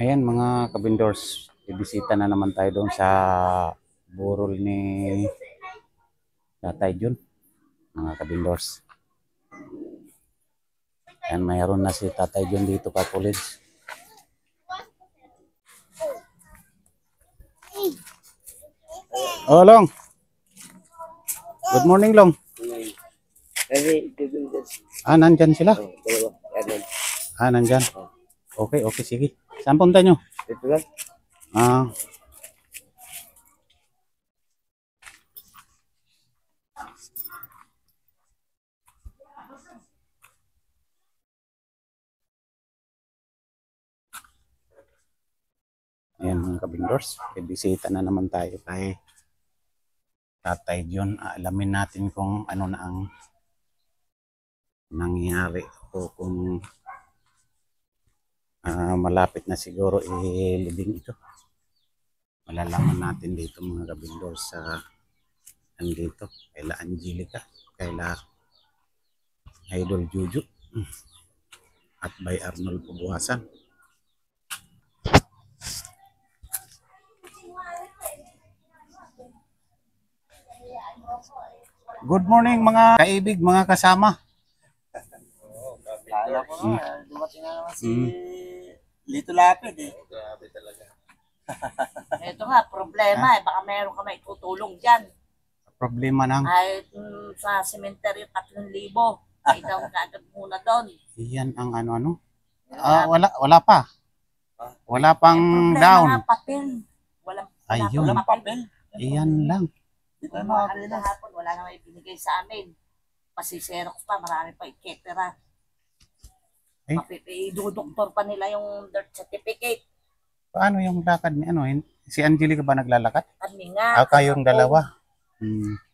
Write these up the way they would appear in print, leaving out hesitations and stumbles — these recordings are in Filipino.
Ayan mga kabindors, ibisita na naman tayo doon sa burol ni Tatay Jun, mga kabindors. Ayan, mayroon na si Tatay Jun dito kapulids. Oh, Long. Good morning, Long. Nandyan sila? Nandyan. Okay, sige. Saan punta nyo? Ito lang. Ah. Ayan mga kabindors, ibisita na naman tayo kay Tatay Jun. Alamin natin kung ano na ang nangyari o kung malapit na siguro ilibing ito. Malalaman natin dito mga kabindors sa andito, kaila Angelica, kaila Idol Juju at by Arnold Pubuhasan. Good morning mga kaibig, mga kasama. Kala ko dumating na naman si Lito Lapid eh. Grabe talaga. Ito nga, problema baka meron ka may tutulong dyan. Problema ng Kahit sa cemetery 3,000, ay daw kaagad muna doon. Iyan ang ano. Wala pa. Wala pang down. Nga, papel. Ayun. Walang papel. Iyan lang. Ito mga kahapon, wala na may binigay sa amin. Pasiserok pa, marami pa iketera. Idudoktor pa nila yung birth certificate. Paano yung lakad ni ano? Si Angelica ba naglalakad? Kami nga. Kayong dalawa.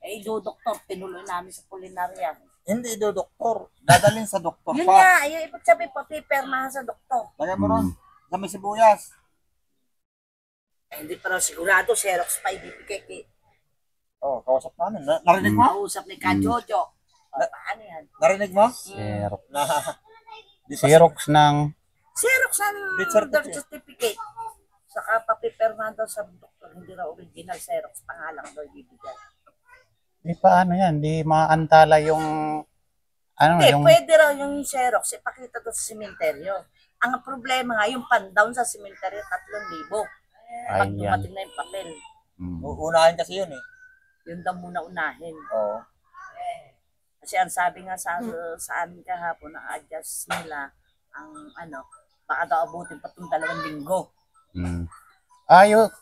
Idudoktor, tinuloy namin sa kulinarya. Hindi doktor. Dadalhin sa doktor Yun pa. nga, yung ibig sabihin pa, pipermahan sa doktor. Lagyan mo ron. Sa may sibuyas. Hindi pa raw sigurado, Xerox pa ibibigay. Kausap namin. Narinig mo? Kausap ni Ka Jojo. Paano yan? Narinig mo? Xerox. Xerox ng Xerox ang birth birth certificate. Saka papipermahan daw sa doktor, hindi raw original Xerox, pangalan daw ibibigay. Di paano yan? Di maantala yung Pwede raw yung Xerox, ipakita doon sa sementeryo. Ang problema nga, yung pan-down sa sementeryo, 3,000. Pag dumating na yung papel. Uunahin kasi yun eh. Yun daw muna unahin. Oo. Kasi ang sabi nga sa amin kahapon, na-adjust nila ang baka daw abutin pa itong 2 linggo.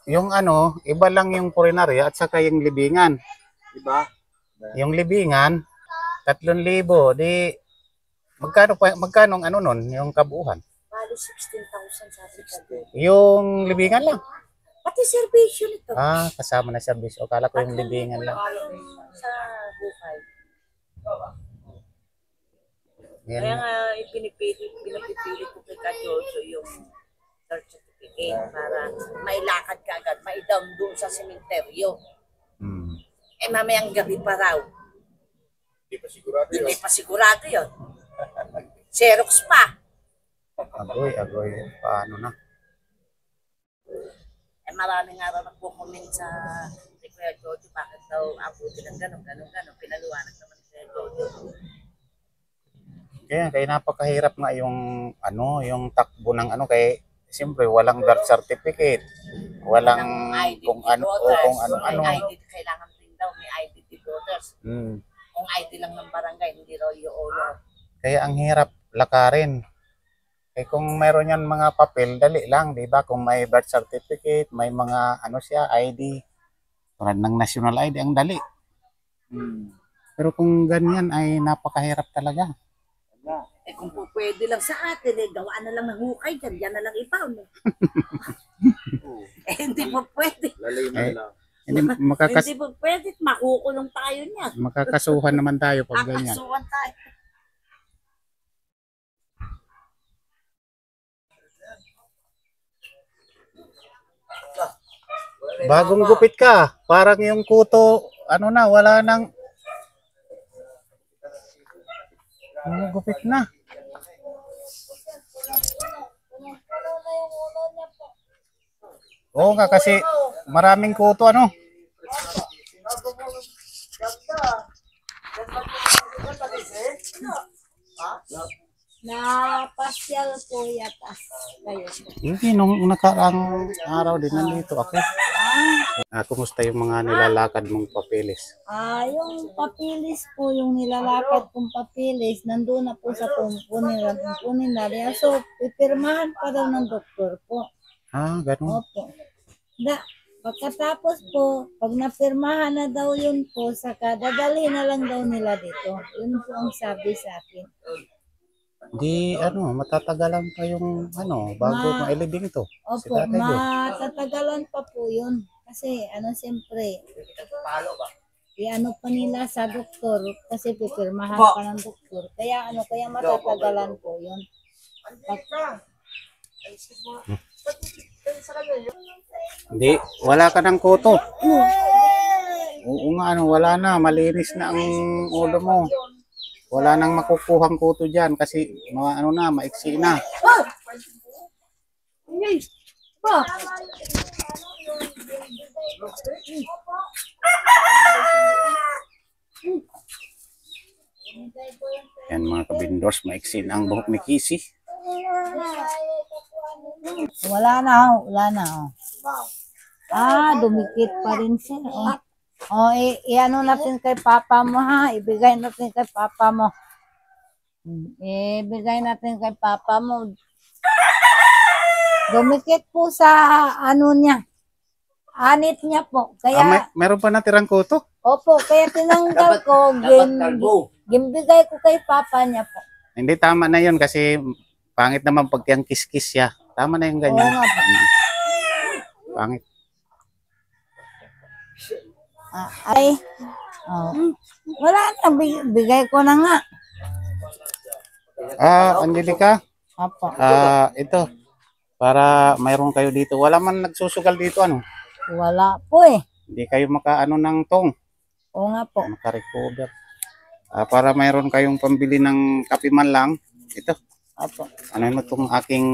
Yung iba lang yung purinarya at saka yung libingan. Diba? Yung libingan, 3,000. Di, magkano ang nun, yung kabuuan? Bali 16,000 sabi ka. Yung libingan lang. Pati servisyo nito. Kasama na service. O kala ko yung libingan lang. Sa buhay. Yan. Kaya nga pinipilit ko kay Kadyoso yung birth certificate para mailakad ka agad, maidown doon sa sementeryo. Mamayang gabi pa raw. Hindi pa sigurado yun. Xerox pa. Agoy. Paano na? Maraming nga raw nagpo-comment sa Kuya Jojo, bakit daw abuti ng gano'n. Pinaluwanag naman si Jojo. Kaya napakahirap nga yung yung takbo ng kay siyempre walang birth certificate, walang kung ano. ID kailangan din daw, may ID voters. Kung ID lang ng barangay, hindi raw yung Kaya ang hirap lakarin. Kung meron yan mga papel, dali lang, di ba? Kung may birth certificate, may mga ID, tulad ng national ID, ang dali. Pero kung ganyan ay napakahirap talaga. Kung pwede lang sa atin, gawa na lang ng hukay dyan, yan na lang ipaw. Hindi po pwede. Hindi Hindi po pwede, makukulong tayo niya. Makakasuhan naman tayo pag ganyan. Makakasuhan tayo. Bagong gupit ka, parang yung kuto, wala nang gupit na. Oo nga kasi maraming kuto ano. Na pasyal po yata kayo. Hindi, nung nakaraang araw din nandito ako. Kumusta yung mga nilalakad mong papeles? Yung papilis po, yung nilalakad kong papilis, nandun na po sa kunin na. So, pipirmahan pa daw ng doktor po. Ganun. Opo. Pagkatapos po, pag napirmahan na daw yun po, saka dadalhin na lang daw nila dito. Yun po ang sabi sa akin. Di matatagalan pa yung bago mailibing ito. Si Opo, Tatay Joe. matatagalan pa po yun. Kasi siyempre, pa nila sa doktor kasi pipirmahan pa ng doktor. Kaya kaya matatagalan po yun. Hindi, wala ka ng kuto. Oo nga, wala na. Malinis na ang ulo mo. Wala nang makukuhang kuto dyan kasi maiksi na. Yan mga kabindors, maiksi na ang buhok ni Kisi. Wala na. Dumikit pa rin siya. I-ano natin kay papa mo ha. Ibigay natin kay papa mo. Ibigay natin kay papa mo. Dumikit po sa niya. Anit niya po. Kaya, Meron pa natirang kuto? opo, kaya tinanggal ko. Gimbigay ko kay papa niya po. Hindi, tama na yun kasi pangit naman pag yung kiss-kiss siya. Tama na yung ganyan. Oo nga po. Pangit. Wala na. Bigay ko na nga. Angelica, Opo. ito. Para mayroon kayo dito. Wala man nagsusugal dito, Wala po eh. Hindi kayo ng tong. Oo nga po. Makarecover. Para mayroon kayong pambili ng kape man lang. Ito. Opo. Ano mo itong aking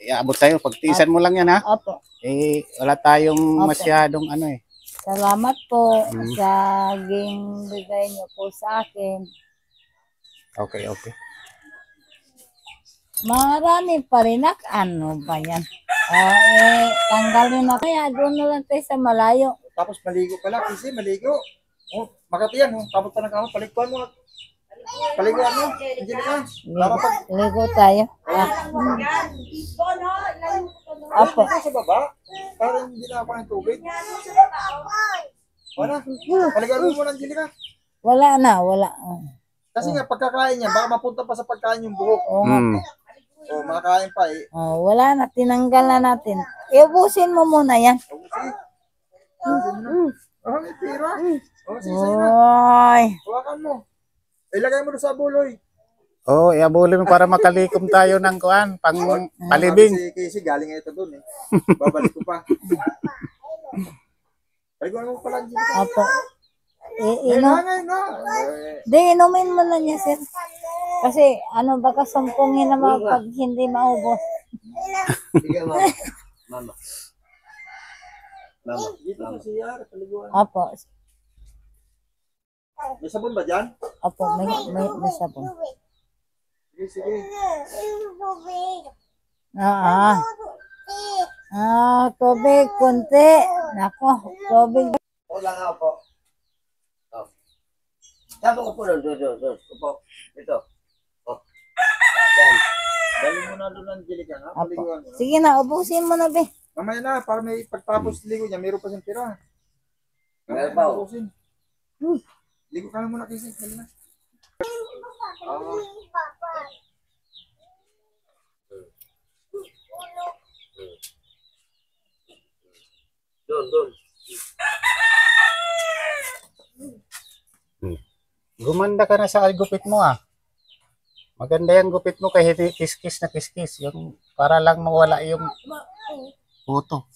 iabot sa'yo. Pagtiisan mo lang yan, ha? Opo. Wala tayong Opo. masyadong Salamat po sa bigay niyo po sa akin. Okay. Marami pa rin ano ba yan? Tanggalin na kaya doon na lang tayo sa malayo. Tapos maligo pala, kasi maligo. Makati yan, tapos pa nagkama, paliguan mo. Paliguan mo, Angelica. Para pag Ligo tayo. Opo. Ligo sa baba, para hindi na ako ng tubig. Wala. Paliguan mo muna, Angelica. Wala na. Kasi nga, pagkakain niya, baka mapunta pa sa pagkain yung buhok. Oo nga po. Makakain pa eh. Wala na, tinanggal na natin. Iubusin mo muna yan. May pira. Sige, sa'yo na. Oy. Hawakan mo. Ilagay mo doon sa buloy. Iabulin mo para makalikom tayo ng palibing. Si Casey, galing ito doon eh. Babalik ko pa. Paliguan mo pala, Angelica. Opo. Ngayon na. Inumin mo na niya, sir. Kasi baka sumpungin naman pag hindi maubos. Bigyan mo. Mama. Dito na siya, paliguan. Opo. May sabon ba dyan? Opo, may sabon. Sige. Tubig, kunti. Nako, tubig. Wala nga po. Sabi ko po doon. Upo. Ito. Yan. Dali mo na doon, Angelica. Paliguan mo. Sige na, ubusin mo na, be. Mamaya na, para may pagtapos ligo niya, mayroon pa siyang tira. Meron pa, oh. Ubusin. Ligo ka na muna, Casey. Dali na. Doon. Gumanda ka na sa gupit mo, Maganda yung gupit mo kahit kiss-kiss na kiss-kiss. Yung para lang mawala yung puto.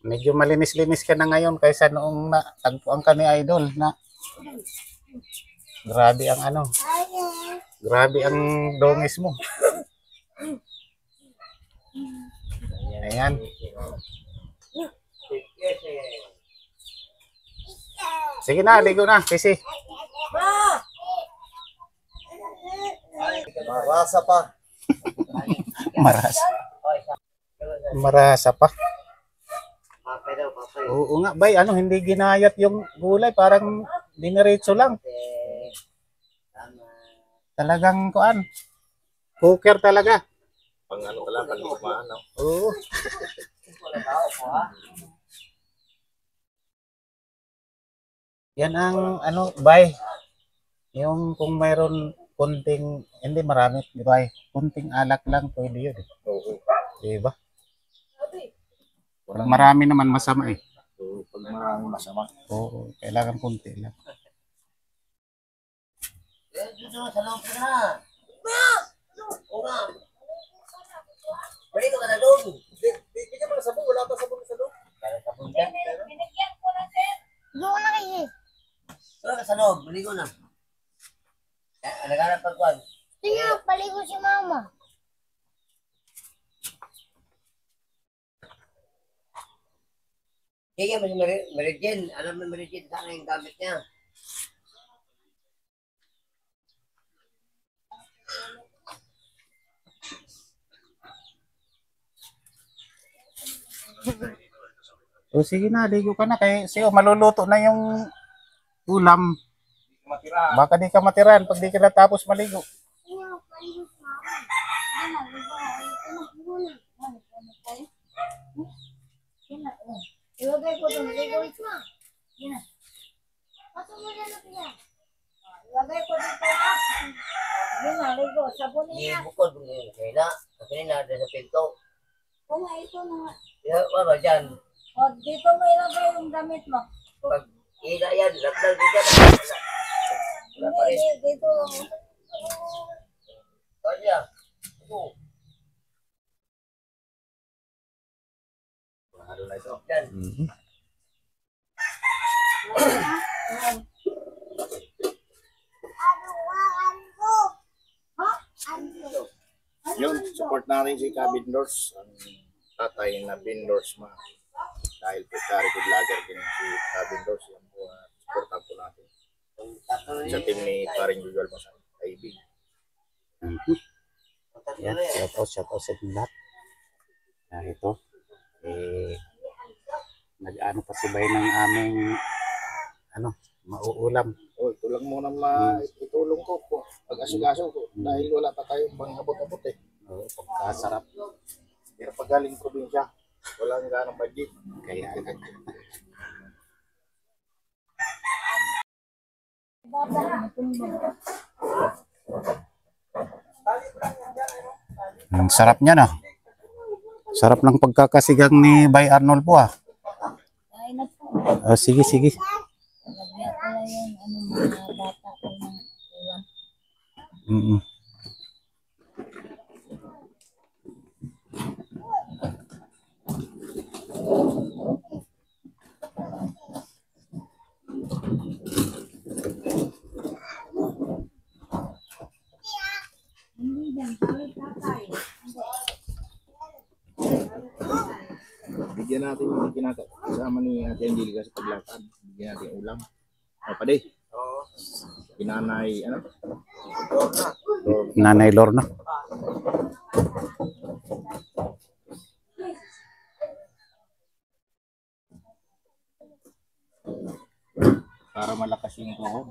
Medyo malinis-linis ka na ngayon kaysa noong natagpuan ka ni Idol na grabe ang dongis mo. Ayan. Sige na, ligo na, Kisi. Marasa pa. Marasa. Marasa pa. Oo nga, bay, ano, hindi ginayat yung gulay, parang diniretso lang. Talagang kuan. Cooker talaga. Pang ano ka lang, pang kumaan. Oo. Yan ang ano, bay. Yung kung mayroon kunting, hindi marami, di ba? Kunting alak lang, pwede yun. Oo. Di ba? Pag marami naman masama eh. So, pag maraming masama. Oo, kailangan kunti lang. Balik ka na doon. Bigyan mo na sabon. Wala pa sabon sa loob. Binigyan ko na, sir. Doon na kayo. Wala ka sa loob, baligo na. Naghanap pagkuhan. Tingnan, paligo si mama. Kaya mo si Mary Jane. Alam mo Mary Jane sana yung gamit niya. O sige na, ligo ka na. Kaya siyo, maluluto na yung ulam. Baka di ka matiran pag di ka natapos maligo. Tingnan, paligo si mama. Ilagay ko doon. Ligo ito na. Yan. Pasok mo dyan na piya. Ilagay ko dito ah. Yan na, ligo. Sabunin niya. Bukod mo yung kaya kasi na sa pinto. Kung ito na. Ano dyan? O, dito mo ilagay yung damit mo. Pag ila yan, laplag dyan. Wala pa rin. Dito. Kaya. Ano na ito? Yan. Yun, support natin si Kabindors. Ang tatay na Bindors ma. Dahil po good vlogger din si Kabindors. Yan po, supportan po natin. Sa team ni Paring Usual mo sa IB. Yan, shout out sa lahat. Na ito, nag-ano pa si Bay ng aming ano, mauulam. Oh, ito lang muna maitulong ko po. Pag-asikaso ko. Dahil wala pa tayong pang-abot-abot eh. Oo, pagkasarap. Pero pag galing probinsya, walang ganong budget. Kaya ang sarap niya na. Sarap ng pagkakasigang ni Bay Arnold po ah. Ay, na po. Sige, sige. Lagyan ko lang yung mga bata ko ng ulam. Mm. Hindi yan. Sorry, tatay. Bigyan natin yung kinakasama ni Ate Angelica sa paglakad. Bigyan natin yung ulam. O, pade. Oo. Pinanay, ano? Nanay Lorna. Para malakas yung tuhod.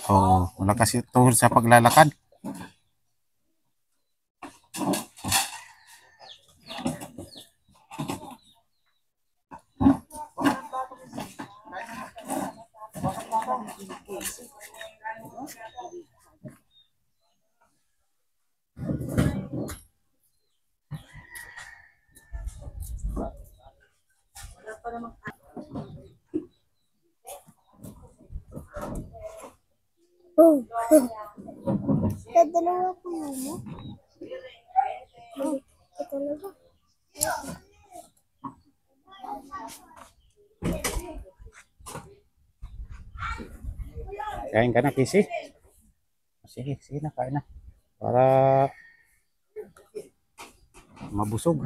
Oo, wala kasi tuhod sa paglalakad. Oh. Dadalawa ko mo. Ito talaga. Kain ka na, Kisi. Sige, sige na, kain na. Para mabusog.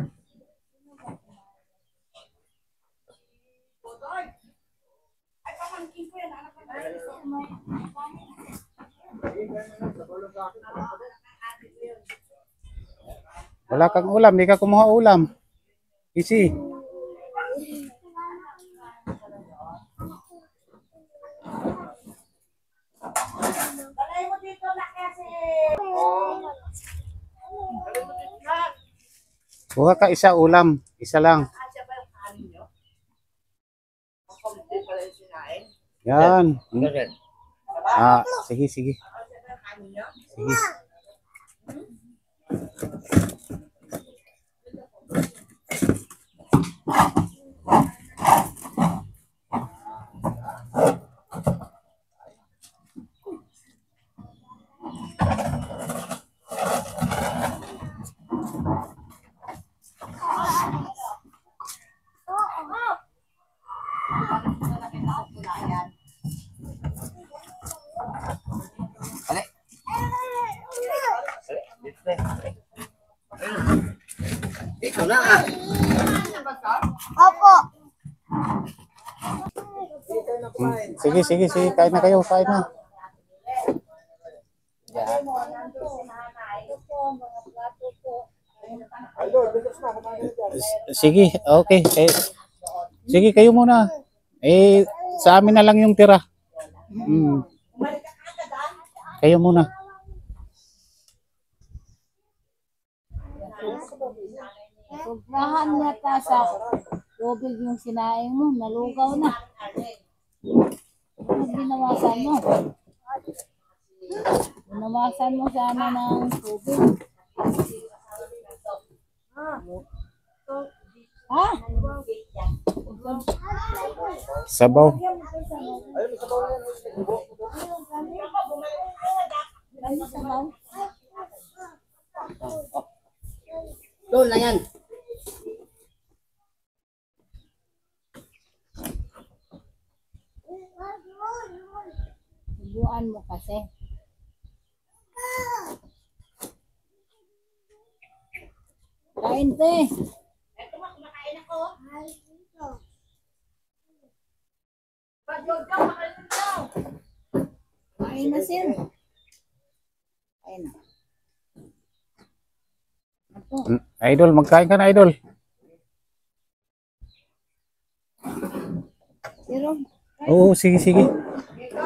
Wala kang ulam, di ka kumuha ulam. Easy. Kuha ka isa ulam, isa lang. Yan. Ah, sige, sige. Sige. Ikaw na ah. Opo. Sige, sige, sige. Kain na kayo, kain na. Sige, okay. Sige, kayo muna. Sa amin na lang yung tira. Kayo muna. Sobrahan yata sa tubig yung sinaing mo. Nalugaw na. Ano binawasan mo? Binawasan mo sana ng tubig. Ha? Sabaw. Doon na yan. Subuan mo kasi. Kain te. Kain na sir. Kain na. Apo. Idol, magkain ka na, idol. Pero, Oo, sige, sige.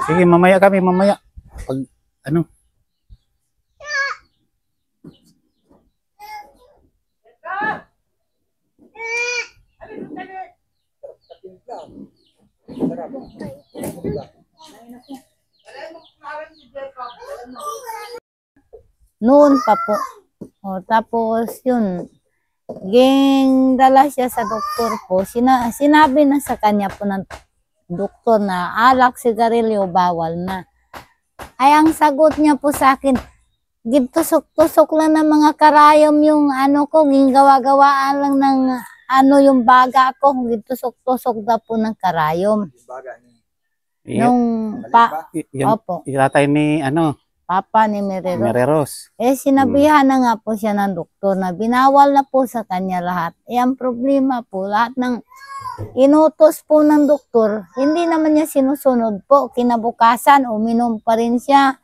Sige, mamaya kami, mamaya. Pag, ano? noon pa po. O, tapos yun, ging dala siya sa doktor po. Sinabi na sa kanya po ng doktor na alak, sigarilyo, bawal na. Ay, ang sagot niya po sa akin, gintusok-tusok lang ng mga karayom yung ano ko, gawa-gawaan lang ng ano yung baga ko, gintusok-tusok daw po ng karayom. Nung opo, Itatay ni, ano, papa ni Merero. Mereros. Sinabihan na nga po siya ng doktor na binawal na po sa kanya lahat. Ang problema po, lahat ng inutos po ng doktor, hindi naman niya sinusunod po. Kinabukasan, uminom pa rin siya.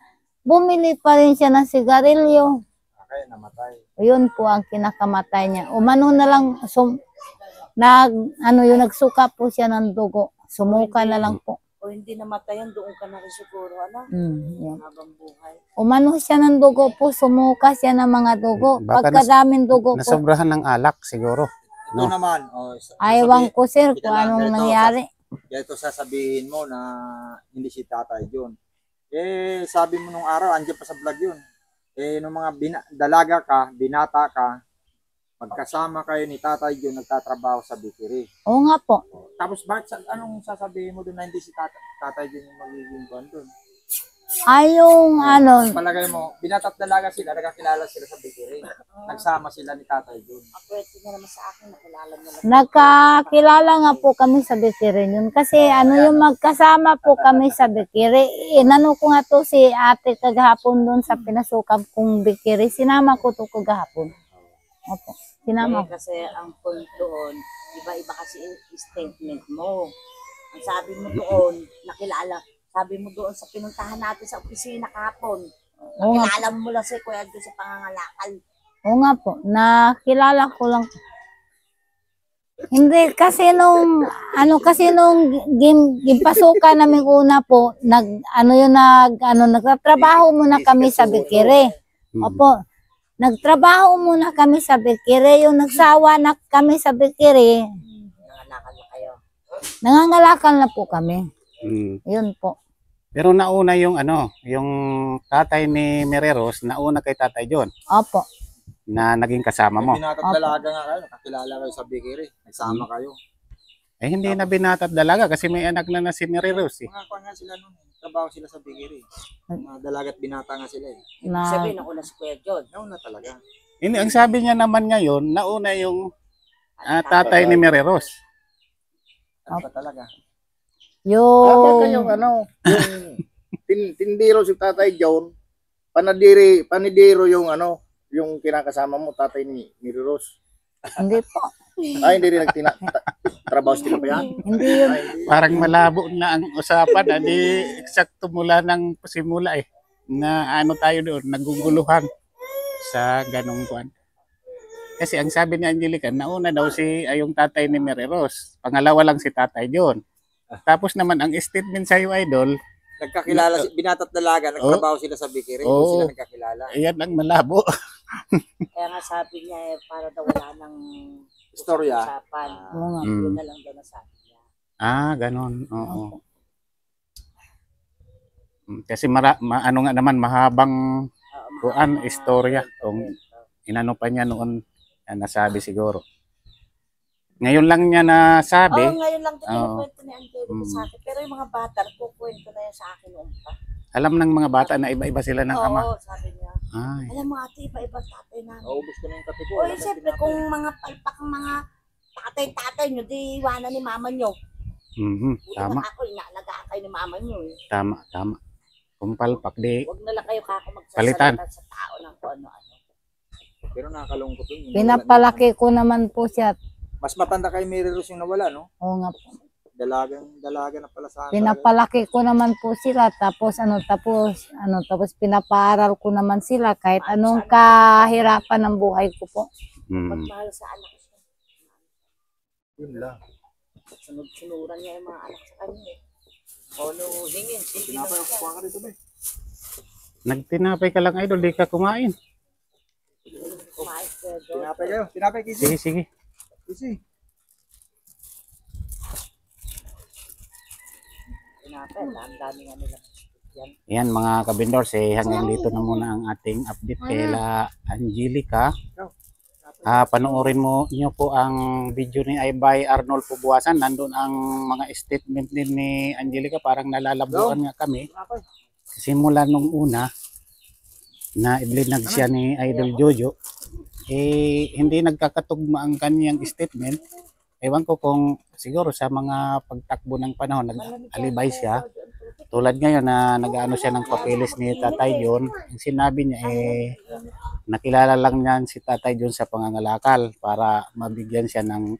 Bumili pa rin siya ng sigarilyo. Kaya namatay. Yun po ang kinakamatay niya. Umano na lang, nagsuka po siya ng dugo. Sumuka na lang po. O hindi namatayan, doon ka na rin siguro, ano? Yan. Habang buhay. Umano siya ng dugo po, sumuka siya ng mga dugo. Baka Pagkadaming dugo po, Nasobrahan ng alak, siguro. Ito naman. aywan ko sir Ika kung lang, anong ganito, nangyari. Ito sasabihin mo na hindi si Tatay John. Sabi mo nung araw, andyan pa sa vlog yun. Nung mga dalaga ka, binata ka, magkasama kayo ni Tatay John, nagtatrabaho sa bakery. Oo nga po. Tapos bakit, anong sasabihin mo doon na hindi si Tatay John yung magiging buwan doon? Ay yung ano, Palagay mo, binata at dalaga sila, nagkakilala sila sa bakery. Nagsama sila ni Tatay John. Pwede na naman sa akin, nakilala mo na. nagkakilala nga po kami sa bakery yun. Kasi ano yung magkasama po kami sa bakery. Inano ko nga to si ate kagahapon doon sa pinasukan kong bakery. Sinama ko to kagahapon. Opo, sinama ko. Kasi ang point doon, iba-iba kasi statement mo. Ang sabi mo doon, nakilala. Sabi mo doon sa pinuntahan natin sa opisina kahapon. Oo nga. Nakilala mo lang si Kuya doon sa pangangalakal. Oo nga po, nakilala ko lang. Hindi kasi nung gimpasukan namin una po, nagtatrabaho muna kami sa Bikire. Opo. Nagtrabaho muna kami sa Bikire, yung nagsawa na kami sa Bikire, Nanganakan na kayo. nangangalakan na po kami. Mm. Yun po. Pero nauna yung yung tatay ni Mereros, nauna kay Tatay John Opo. na naging kasama mo. Binatat dalaga nga kayo, nakakilala kayo sa Bikiri. Nagsama kayo. Eh hindi na binata at dalaga kasi may anak na si Mereros eh. Mga kwa nga sila nun. Trabaho sila sa Bikiri. Mga dalagat binata nga sila eh. Na, Sabihin ako na si Kuya John. Nauna talaga. Hindi, ang sabi niya naman ngayon, nauna yung tatay ni Mereros. Ano pa talaga? yung, Yung tindiro si Tatay John, panidiro yung yung kinakasama mo, tatay ni Rose. hindi po. Ay, hindi rin trabaho sila pa yan? Hindi yun. Ay, hindi. Parang malabo na ang usapan, hindi eksakto mula ng simula eh. Na tayo doon, naguguluhan sa ganong kuan. Kasi ang sabi ni Angelica, nauna daw yung tatay ni Mereros. Pangalawa lang si Tatay John. Tapos naman ang statement sa idol, Nagkakilala, binatat dalaga, nagtrabaho sila sa Bikiri. Oo. Hindi sila nagkakilala. ayan ang malabo. Kaya nga sabi niya para daw wala nang Istorya. usapan. Oo nga. Yun Mm. na lang daw nasabi niya. Ganon. Oo. Kasi ano nga naman, mahabang kuan, istorya. Kung inano pa niya noon, nasabi siguro. Ngayon lang niya nasabi. Ngayon lang din Oo. kwento ni Angelica sa akin. Pero yung mga bata, kukwento na yan sa akin noon pa. Alam ng mga bata na iba-iba sila ng ama. Oo, sabi niya. Ay. Alam mo ate, iba-iba tatay namin. Naubos ko na yung kape ko. O, siyempre, kung mga palpak ang mga tatay nyo, di iwanan ni mama nyo. Tama, Ako, inaalagaan kayo ni mama nyo. tama. Kung palpak, di. Huwag na lang kayo kako Palitan. magsasalita sa tao ng kung ano-ano. Pero nakakalungkot yun. Pinapalaki ko naman po siya. Mas matanda kay Mary Rose yung nawala, no? Oo nga po. Dalaga na pala sa akin. Pinapalaki ko naman po sila. Tapos pinapaaral ko naman sila kahit anong kahirapan ng buhay ko po. Magmahal sa anak siya. Yun lang. Sunod-sunuran niya yung mga anak sa kanya. O, no, hingin. Sige na Pinapay, siya. kuha ka rito, be. Nagtinapay ka lang, idol, di ka kumain. Kumain Kuya John. Tinapay kayo. Tinapay, Kisi. Sige. Kisi. Tinapay, ang dami nga nila. Yan. Yan mga kabindors, hanggang dito na muna ang ating update kay Angelica. Panoorin niyo po ang video ni Aybay Arnold Pubuasan. Nandun ang mga statement din ni Angelica. Parang nalalabuan nga kami. Tinapay. Simula nung una na iblinag siya ni Idol Jojo, hindi nagkakatugma ang kanyang statement. Ewan ko kung siguro sa mga pagtakbo ng panahon, nag-alibay siya. Tulad ngayon na nag-ano siya ng papeles ni Tatay John, ang sinabi niya nakilala lang niyan si Tatay John sa pangangalakal para mabigyan siya ng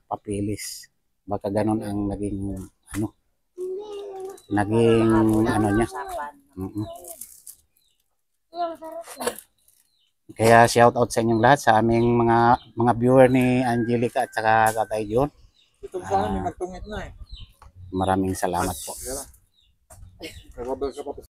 papeles. Baka ganun ang naging niya. Mm-mm. Kaya shout out sa inyong lahat, sa aming mga viewer ni Angelica at saka Tatay John. Ito sana may magtungit na eh. Maraming salamat po. Kaya lang. Kababal ka pa